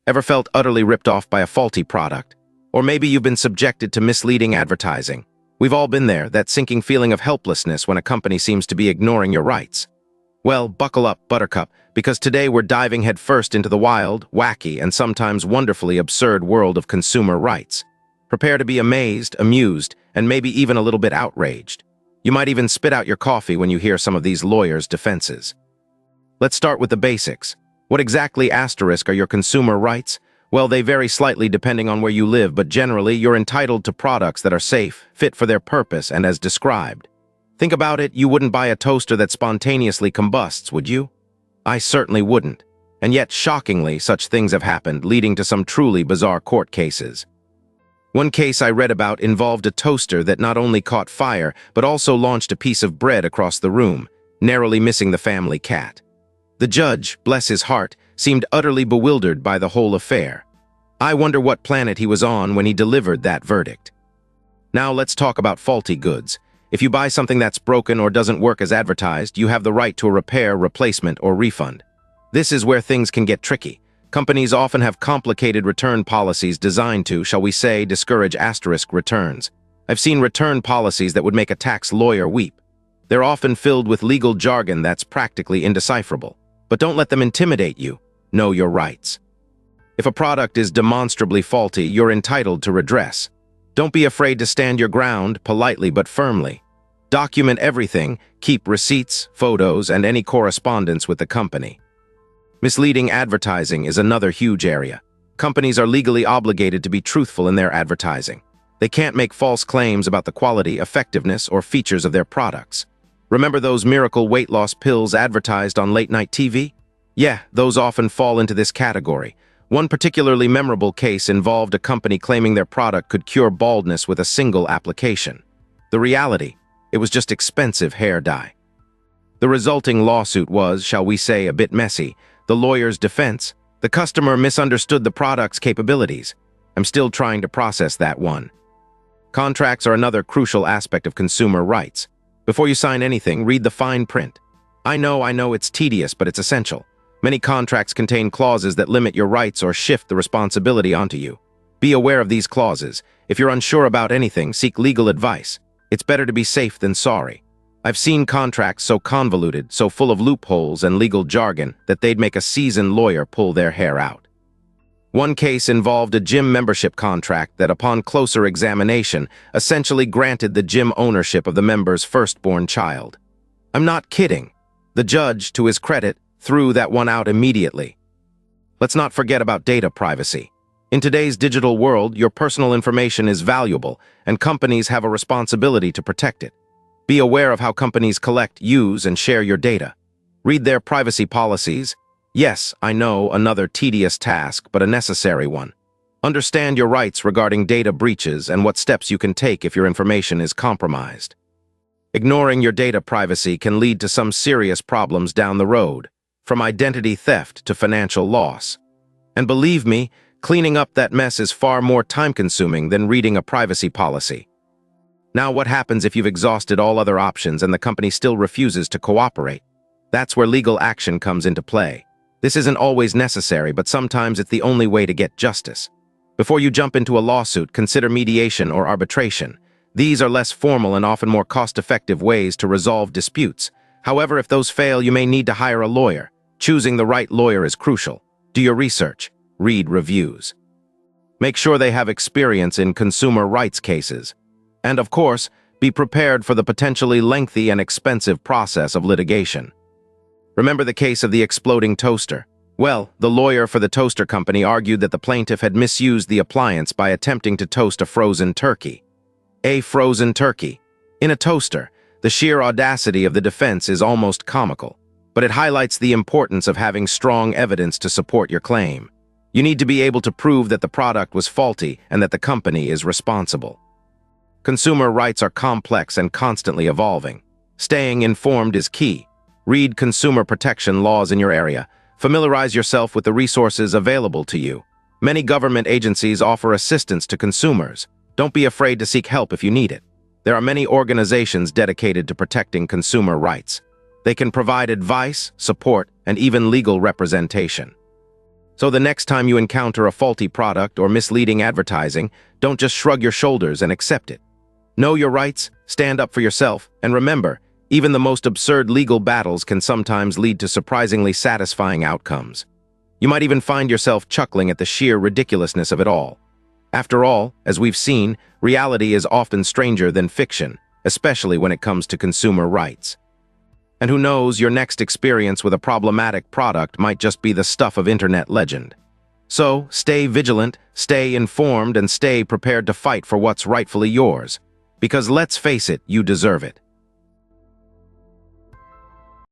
Ever felt utterly ripped off by a faulty product? Or maybe you've been subjected to misleading advertising. We've all been there, that sinking feeling of helplessness when a company seems to be ignoring your rights. Well, buckle up, Buttercup, because today we're diving headfirst into the wild, wacky, and sometimes wonderfully absurd world of consumer rights. Prepare to be amazed, amused, and maybe even a little bit outraged. You might even spit out your coffee when you hear some of these lawyers' defenses. Let's start with the basics. What exactly are your consumer rights? Well, they vary slightly depending on where you live, but generally you're entitled to products that are safe, fit for their purpose, and as described. Think about it, you wouldn't buy a toaster that spontaneously combusts, would you? I certainly wouldn't. And yet, shockingly, such things have happened, leading to some truly bizarre court cases. One case I read about involved a toaster that not only caught fire, but also launched a piece of bread across the room, narrowly missing the family cat. The judge, bless his heart, seemed utterly bewildered by the whole affair. I wonder what planet he was on when he delivered that verdict. Now let's talk about faulty goods. If you buy something that's broken or doesn't work as advertised, you have the right to a repair, replacement, or refund. This is where things can get tricky. Companies often have complicated return policies designed to, shall we say, discourage returns. I've seen return policies that would make a tax lawyer weep. They're often filled with legal jargon that's practically indecipherable. But don't let them intimidate you. Know your rights. If a product is demonstrably faulty, you're entitled to redress. Don't be afraid to stand your ground, politely but firmly. Document everything, keep receipts, photos, and any correspondence with the company. Misleading advertising is another huge area. Companies are legally obligated to be truthful in their advertising. They can't make false claims about the quality, effectiveness, or features of their products. Remember those miracle weight loss pills advertised on late-night TV? Yeah, those often fall into this category. One particularly memorable case involved a company claiming their product could cure baldness with a single application. The reality, it was just expensive hair dye. The resulting lawsuit was, shall we say, a bit messy. The lawyer's defense: the customer misunderstood the product's capabilities. I'm still trying to process that one. Contracts are another crucial aspect of consumer rights. Before you sign anything, read the fine print. I know it's tedious, but it's essential. Many contracts contain clauses that limit your rights or shift the responsibility onto you. Be aware of these clauses. If you're unsure about anything, seek legal advice. It's better to be safe than sorry. I've seen contracts so convoluted, so full of loopholes and legal jargon, that they'd make a seasoned lawyer pull their hair out. One case involved a gym membership contract that, upon closer examination, essentially granted the gym ownership of the member's firstborn child. I'm not kidding. The judge, to his credit, threw that one out immediately. Let's not forget about data privacy. In today's digital world, your personal information is valuable, and companies have a responsibility to protect it. Be aware of how companies collect, use, and share your data. Read their privacy policies. Yes, I know, another tedious task, but a necessary one. Understand your rights regarding data breaches and what steps you can take if your information is compromised. Ignoring your data privacy can lead to some serious problems down the road, from identity theft to financial loss. And believe me, cleaning up that mess is far more time-consuming than reading a privacy policy. Now, what happens if you've exhausted all other options and the company still refuses to cooperate? That's where legal action comes into play. This isn't always necessary, but sometimes it's the only way to get justice. Before you jump into a lawsuit, consider mediation or arbitration. These are less formal and often more cost-effective ways to resolve disputes. However, if those fail, you may need to hire a lawyer. Choosing the right lawyer is crucial. Do your research. Read reviews. Make sure they have experience in consumer rights cases. And of course, be prepared for the potentially lengthy and expensive process of litigation. Remember the case of the exploding toaster? Well, the lawyer for the toaster company argued that the plaintiff had misused the appliance by attempting to toast a frozen turkey. A frozen turkey. In a toaster, the sheer audacity of the defense is almost comical, but it highlights the importance of having strong evidence to support your claim. You need to be able to prove that the product was faulty and that the company is responsible. Consumer rights are complex and constantly evolving. Staying informed is key. Read consumer protection laws in your area. Familiarize yourself with the resources available to you. Many government agencies offer assistance to consumers. Don't be afraid to seek help if you need it. There are many organizations dedicated to protecting consumer rights. They can provide advice, support, and even legal representation. So the next time you encounter a faulty product or misleading advertising, don't just shrug your shoulders and accept it. Know your rights, stand up for yourself, and remember, even the most absurd legal battles can sometimes lead to surprisingly satisfying outcomes. You might even find yourself chuckling at the sheer ridiculousness of it all. After all, as we've seen, reality is often stranger than fiction, especially when it comes to consumer rights. And who knows, your next experience with a problematic product might just be the stuff of internet legend. So, stay vigilant, stay informed, and stay prepared to fight for what's rightfully yours. Because let's face it, you deserve it.